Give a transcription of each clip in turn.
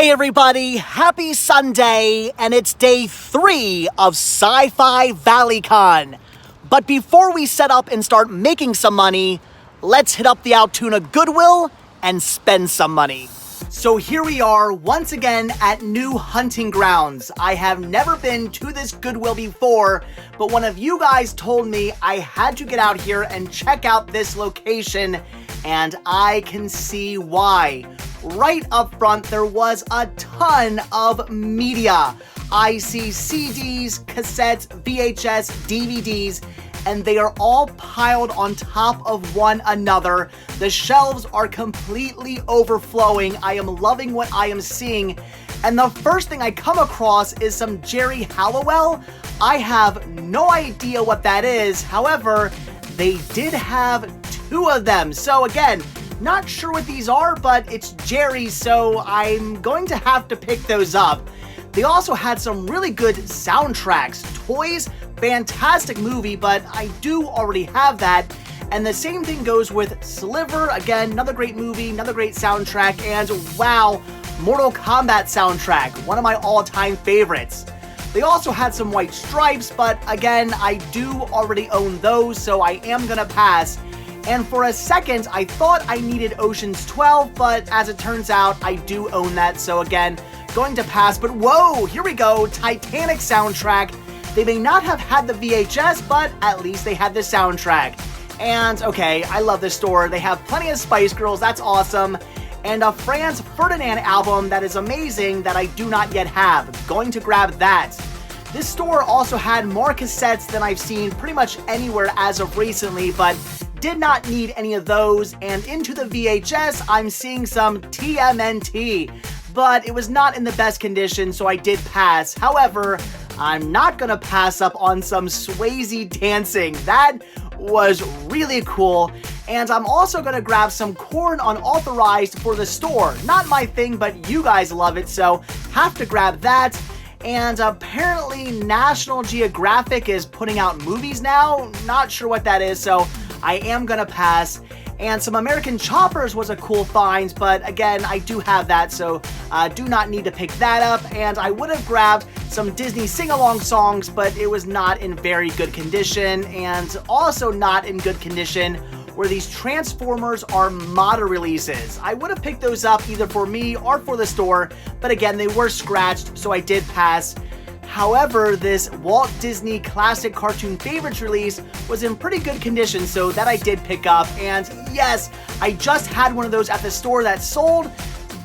Hey everybody, happy Sunday, and it's day 3 of Sci-Fi Valley Con. But before we set up and start making some money, let's hit up the Altoona Goodwill and spend some money. So here we are once again at new hunting grounds. I have never been to this Goodwill before, but one of you guys told me I had to get out here and check out this location, and I can see why. Right up front, there was a ton of media. I see CDs, cassettes, VHS, DVDs, and they are all piled on top of one another. The shelves are completely overflowing. I am loving what I am seeing. And the first thing I come across is some Jerry Halliwell. I have no idea what that is. However, they did have 2 of them. So again, not sure what these are, but it's Jerry, so I'm going to have to pick those up. They also had some really good soundtracks. Toys, fantastic movie, but I do already have that. And the same thing goes with Sliver. Again, another great movie, another great soundtrack, and wow, Mortal Kombat soundtrack, one of my all-time favorites. They also had some White Stripes, but again, I do already own those, so I am gonna pass. And for a second, I thought I needed Ocean's 12, but as it turns out, I do own that, so again, going to pass. But whoa, here we go, Titanic Soundtrack. They may not have had the VHS, but at least they had the soundtrack. And okay, I love this store. They have plenty of Spice Girls, that's awesome. And a Franz Ferdinand album that is amazing that I do not yet have. Going to grab that. This store also had more cassettes than I've seen pretty much anywhere as of recently, but did not need any of those. And into the VHS, I'm seeing some TMNT, but it was not in the best condition, so I did pass. However, I'm not gonna pass up on some Swayze dancing. That was really cool. And I'm also gonna grab some Korn unauthorized for the store. Not my thing, but you guys love it, so have to grab that. And apparently National Geographic is putting out movies now. Not sure what that is, so I am gonna pass. And some American Choppers was a cool find, but again, I do have that, so do not need to pick that up. And I would have grabbed some Disney sing-along songs, but it was not in very good condition. And also not in good condition were these Transformers Armada releases. I would have picked those up either for me or for the store, but again, they were scratched, so I did pass. However, this Walt Disney Classic Cartoon Favorites release was in pretty good condition, so that I did pick up. And yes, I just had one of those at the store that sold,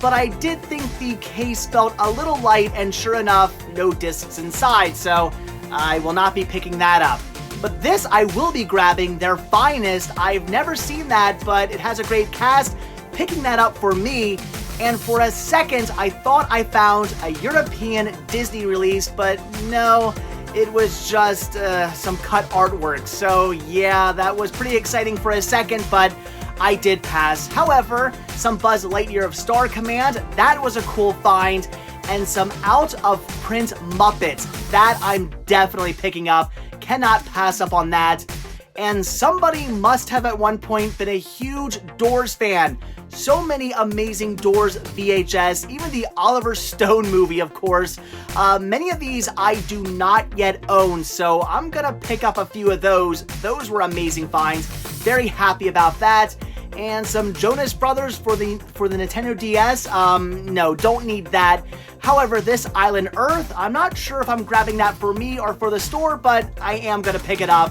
but I did think the case felt a little light, and sure enough, no discs inside, so I will not be picking that up. But this I will be grabbing, their Finest. I've never seen that, but it has a great cast. Picking that up for me. And for a second, I thought I found a European Disney release, but no, it was just some cut artwork. So yeah, that was pretty exciting for a second, but I did pass. However, some Buzz Lightyear of Star Command, that was a cool find. And some out of print Muppets, that I'm definitely picking up. Cannot pass up on that. And somebody must have at one point been a huge Doors fan. So many amazing Doors VHS, even the Oliver Stone movie, of course. Many of these I do not yet own, so I'm gonna pick up a few of those. Those were amazing finds. Very happy about that. And some Jonas Brothers for the Nintendo DS. No, don't need that. However, this Island Earth, I'm not sure if I'm grabbing that for me or for the store, but I am gonna pick it up.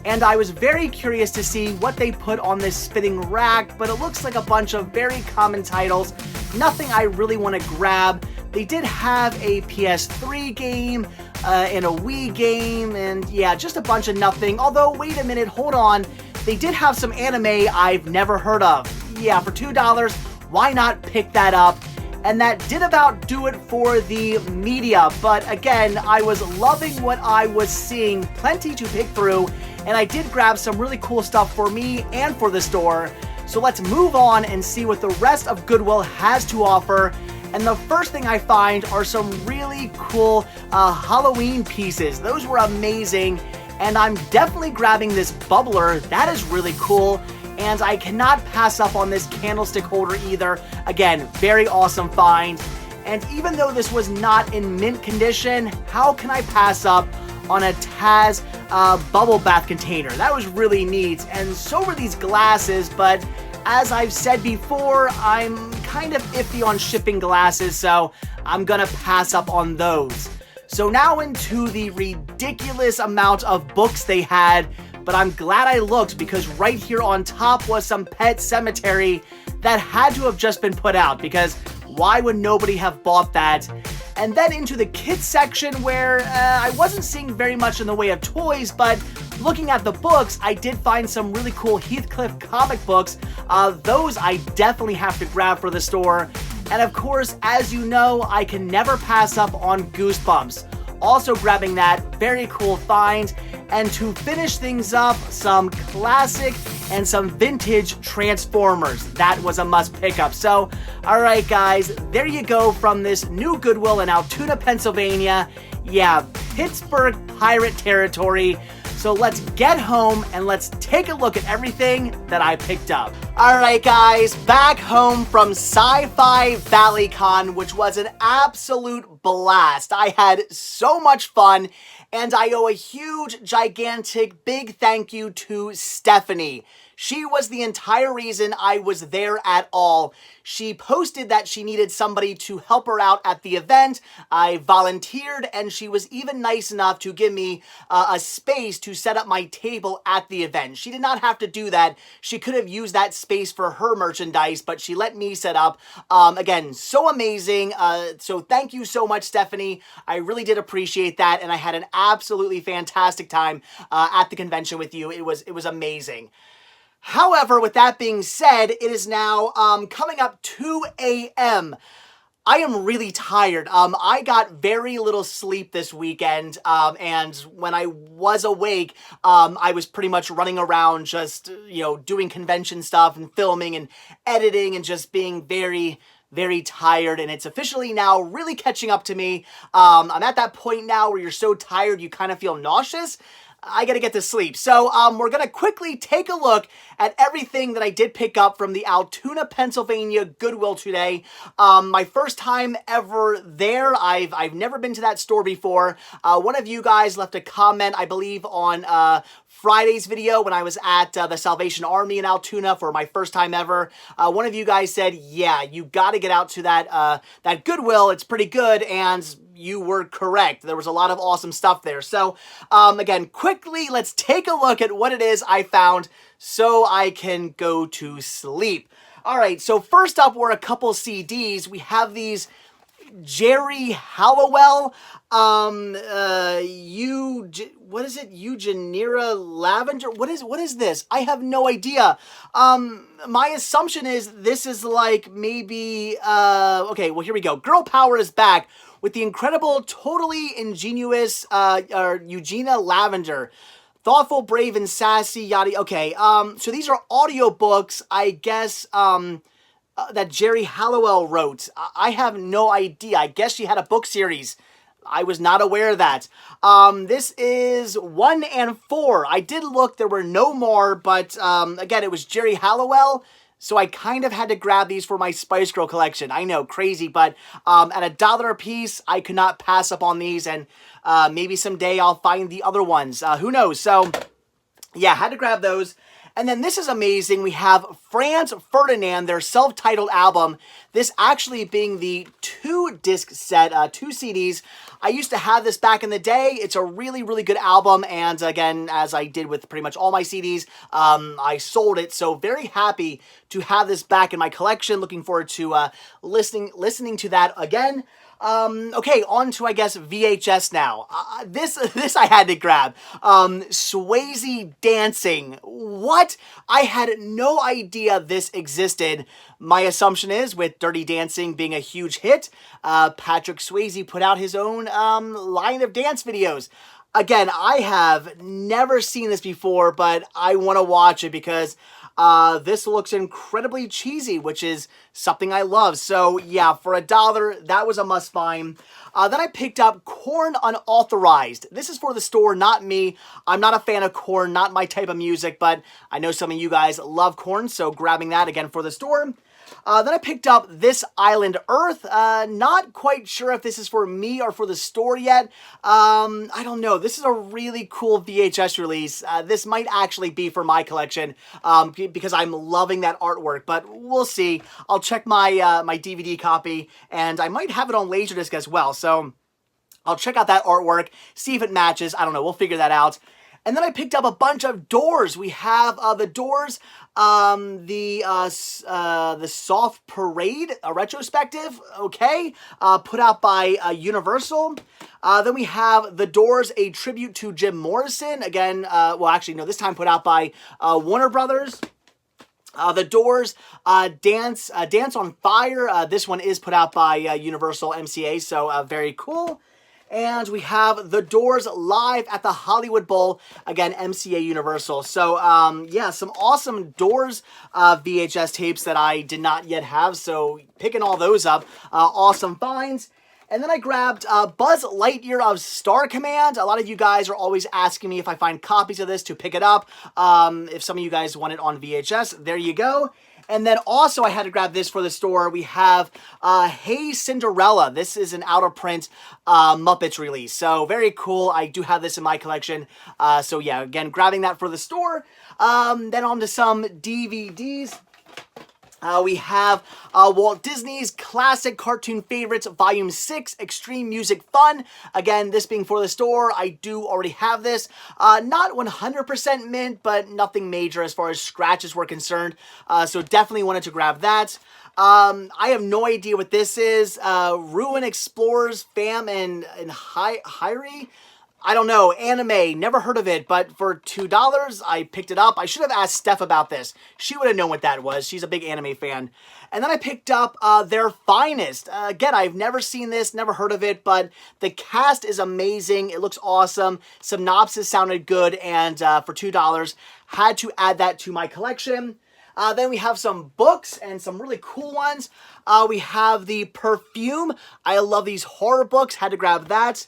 And I was very curious to see what they put on this spinning rack, but it looks like a bunch of very common titles. Nothing I really want to grab. They did have a PS3 game and a Wii game, and yeah, just a bunch of nothing. Although, wait a minute, hold on. They did have some anime I've never heard of. Yeah, for $2, why not pick that up? And that did about do it for the media. But again, I was loving what I was seeing. Plenty to pick through. And I did grab some really cool stuff for me and for the store. So let's move on and see what the rest of Goodwill has to offer. And the first thing I find are some really cool Halloween pieces. Those were amazing. And I'm definitely grabbing this bubbler. That is really cool. And I cannot pass up on this candlestick holder either. Again, very awesome find. And even though this was not in mint condition, how can I pass up on a Taz bubble bath container? That was really neat. And so were these glasses, but as I've said before, I'm kind of iffy on shipping glasses, so I'm gonna pass up on those. So now into the ridiculous amount of books they had, but I'm glad I looked because right here on top was some Pet Sematary that had to have just been put out, because why would nobody have bought that? And then into the kids section where I wasn't seeing very much in the way of toys, but looking at the books, I did find some really cool Heathcliff comic books. Those I definitely have to grab for the store. And of course, as you know, I can never pass up on Goosebumps. Also grabbing that, very cool find. And to finish things up, some classic and some vintage Transformers. That was a must pick up. So, alright guys, there you go from this new Goodwill in Altoona, Pennsylvania. Yeah, Pittsburgh pirate territory. So let's get home and let's take a look at everything that I picked up. Alright guys, back home from Sci-Fi Valley Con, which was an absolute blast. I had so much fun, and I owe a huge, gigantic, big thank you to Stephanie. She was the entire reason I was there at all. She posted that she needed somebody to help her out at the event. I volunteered, and she was even nice enough to give me a space to set up my table at the event. She did not have to do that. She could have used that space for her merchandise, but she let me set up. Again, so amazing. So thank you so much, Stephanie. I really did appreciate that, and I had an absolutely fantastic time at the convention with you. It was amazing. However, with that being said, it is now coming up 2 a.m. I am really tired. I got very little sleep this weekend, and when I was awake, I was pretty much running around just, doing convention stuff and filming and editing and just being very, very tired, and it's officially now really catching up to me. I'm at that point now where you're so tired you kind of feel nauseous. I gotta get to sleep. So we're gonna quickly take a look at everything that I did pick up from the Altoona, Pennsylvania Goodwill today. My first time ever there. I've never been to that store before. One of you guys left a comment, I believe, on Friday's video when I was at the Salvation Army in Altoona for my first time ever. One of you guys said, yeah, you gotta get out to that Goodwill. It's pretty good, and you were correct. There was a lot of awesome stuff there. So, again, quickly, let's take a look at what it is I found so I can go to sleep. All right, so first up were a couple CDs. We have these Jerry Hallowell, what is it? Eugenera Lavender? What is this? I have no idea. My assumption is this is like maybe, okay, well, here we go. Girl Power is back with the incredible, totally ingenious, Eugenia Lavender. Thoughtful, brave, and sassy, yada. Okay, so these are audiobooks, I guess, that Jerry Hallowell wrote. I have no idea. I guess she had a book series. I was not aware of that. This is 1 and 4. I did look, there were no more, but again, it was Jerry Hallowell, so I kind of had to grab these for my Spice Girl collection. I know, crazy, but at $1 a piece, I could not pass up on these, and maybe someday I'll find the other ones. Who knows? So, yeah, had to grab those. And then this is amazing. We have Franz Ferdinand, their self-titled album. This actually being the 2-disc set, 2 CDs. I used to have this back in the day. It's a really, really good album. And again, as I did with pretty much all my CDs, I sold it. So very happy to have this back in my collection. Looking forward to listening to that again. Okay, on to, I guess, VHS now. This I had to grab. Swayze Dancing. What? I had no idea this existed. My assumption is, with Dirty Dancing being a huge hit, Patrick Swayze put out his own line of dance videos. Again, I have never seen this before, but I want to watch it because this looks incredibly cheesy, which is something I love. So yeah, for $1, that was a must find. Then I picked up Korn Unauthorized. This is for the store, not me. I'm not a fan of Korn, not my type of music, but I know some of you guys love Korn, so grabbing that again for the store. Then I picked up This Island Earth. Not quite sure if this is for me or for the store yet. I don't know. This is a really cool VHS release. This might actually be for my collection because I'm loving that artwork, but we'll see. I'll check my my DVD copy, and I might have it on Laserdisc as well, so I'll check out that artwork, see if it matches. I don't know. We'll figure that out. And then I picked up a bunch of Doors. We have the Doors, the Soft Parade, a retrospective, okay, put out by Universal. Then we have The Doors, a tribute to Jim Morrison. Again, well, actually, no, this time put out by Warner Brothers. The Doors, Dance on Fire. This one is put out by Universal MCA, so very cool. And we have The Doors live at the Hollywood Bowl, again, MCA Universal. So, yeah, some awesome Doors VHS tapes that I did not yet have. So, picking all those up, awesome finds. And then I grabbed Buzz Lightyear of Star Command. A lot of you guys are always asking me if I find copies of this to pick it up. If some of you guys want it on VHS, there you go. And then also I had to grab this for the store. We have Hey Cinderella. This is an out-of-print Muppets release. So very cool. I do have this in my collection. So yeah, again, grabbing that for the store. Then on to some DVDs. We have Walt Disney's Classic Cartoon Favorites Volume 6, Extreme Music Fun. Again, this being for the store, I do already have this. Not 100% mint, but nothing major as far as scratches were concerned. So definitely wanted to grab that. I have no idea what this is. Ruin Explorers, Fam, and Hyrie. I don't know, anime, never heard of it, but for $2, I picked it up. I should have asked Steph about this. She would have known what that was. She's a big anime fan. And then I picked up Their Finest. Again, I've never seen this, never heard of it, but the cast is amazing. It looks awesome. Synopsis sounded good, and for $2, had to add that to my collection. Then we have some books and some really cool ones. We have the Perfume. I love these horror books. Had to grab that.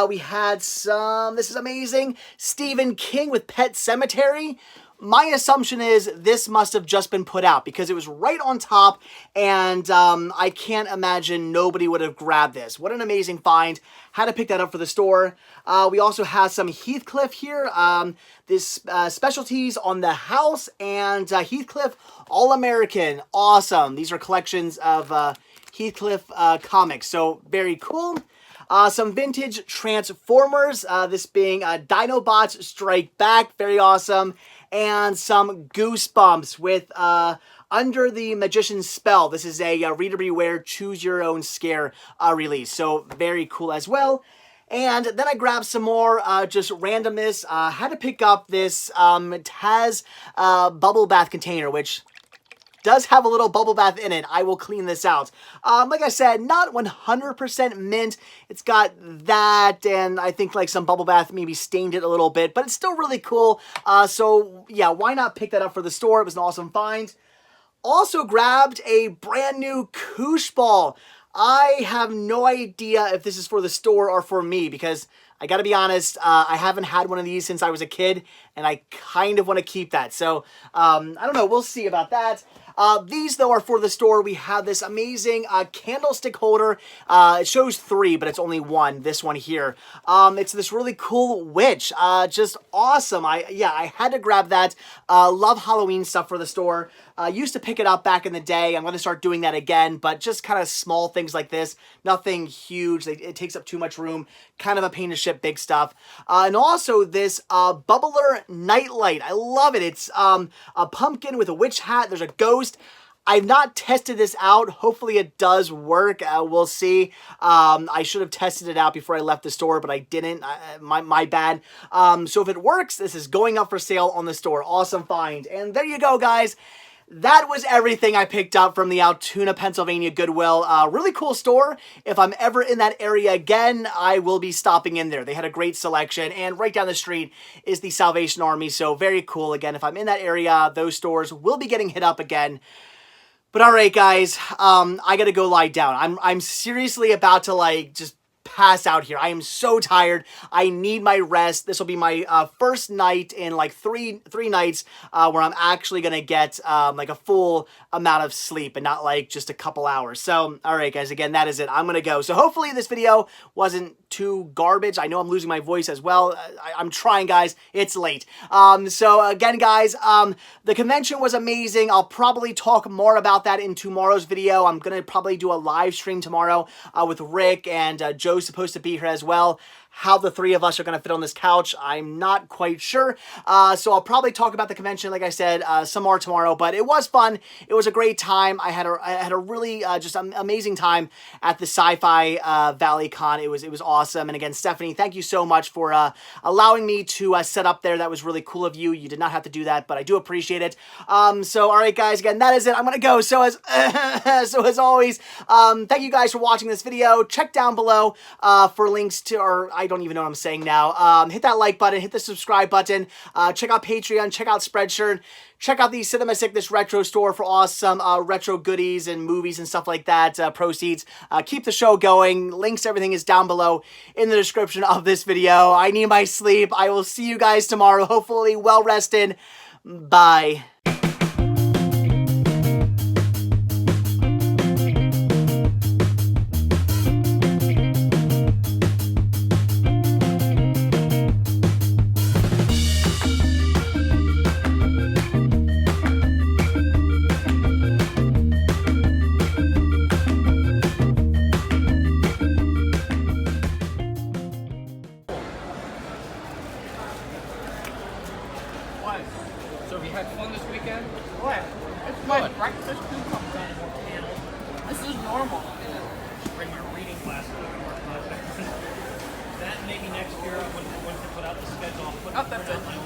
We had some, this is amazing, Stephen King with Pet Sematary. My assumption is this must have just been put out because it was right on top, and I can't imagine nobody would have grabbed this. What an amazing find. Had to pick that up for the store. We also have some Heathcliff here. This specialties on the house, and Heathcliff All-American. Awesome. These are collections of Heathcliff comics, so very cool. Some vintage Transformers, this being Dinobots Strike Back, very awesome. And some Goosebumps with Under the Magician's Spell. This is a Reader Beware Choose Your Own Scare release, so very cool as well. And then I grabbed some more just randomness. Had to pick up this Taz bubble bath container, which does have a little bubble bath in it. I will clean this out. Like I said, not 100% mint. It's got that, and I think like some bubble bath maybe stained it a little bit, but it's still really cool. So yeah, why not pick that up for the store? It was an awesome find. Also grabbed a brand new Koosh Ball. I have no idea if this is for the store or for me because I gotta be honest, I haven't had one of these since I was a kid, and I kind of want to keep that. So, I don't know, we'll see about that. These, though, are for the store. We have this amazing Candlestick Holder. It shows 3, but it's only 1, this one here. It's this really cool witch. Just awesome. I had to grab that. Love Halloween stuff for the store. Used to pick it up back in the day. I'm going to start doing that again, but just kind of small things like this. Nothing huge. It takes up too much room. Kind of a pain to ship big stuff. And also this Bubbler Nightlight. I love it. It's a pumpkin with a witch hat. There's a ghost. I've not tested this out. Hopefully it does work. We'll see. I should have tested it out before I left the store, but I didn't. My bad. So if it works, this is going up for sale on the store. Awesome find. And there you go, guys. That was everything I picked up from the Altoona, Pennsylvania Goodwill. Really cool store. If I'm ever in that area again, I will be stopping in there. They had a great selection, and right down the street is the Salvation Army, so very cool. Again, if I'm in that area, those stores will be getting hit up again. But all right, guys, I gotta go lie down. I'm seriously about to, like, just pass out here. I am so tired. I need my rest. This will be my first night in like three nights where I'm actually gonna get like a full amount of sleep and not like just a couple hours. So, all right, guys, again, that is it. I'm gonna go. So hopefully this video wasn't too garbage. I know I'm losing my voice as well. I'm trying, guys. It's late. So again, guys, the convention was amazing. I'll probably talk more about that in tomorrow's video. I'm gonna probably do a live stream tomorrow with Rick, and Joe's supposed to be here as well. How the three of us are going to fit on this couch, I'm not quite sure. So I'll probably talk about the convention, like I said, some more tomorrow. But it was fun. It was a great time. I had a really just amazing time at the Sci-Fi Valley Con. It was awesome. And again, Stephanie, thank you so much for allowing me to set up there. That was really cool of you. You did not have to do that, but I do appreciate it. So all right, guys, again, that is it. I'm going to go. So as always, thank you guys for watching this video. Check down below for links to our... I don't even know what I'm saying now. Hit that like button, hit the subscribe button, check out Patreon, check out Spreadshirt, check out the Cinema Sickness Retro Store for awesome retro goodies and movies and stuff like that, proceeds. Keep the show going. Links, everything is down below in the description of this video. I need my sleep. I will see you guys tomorrow, hopefully well rested. Bye. So have you had fun this weekend? What? It's my breakfast food comes out of more panels. This is normal. Bring your reading classes. That maybe next year when to put out the schedule. I'll put Oh, that's it.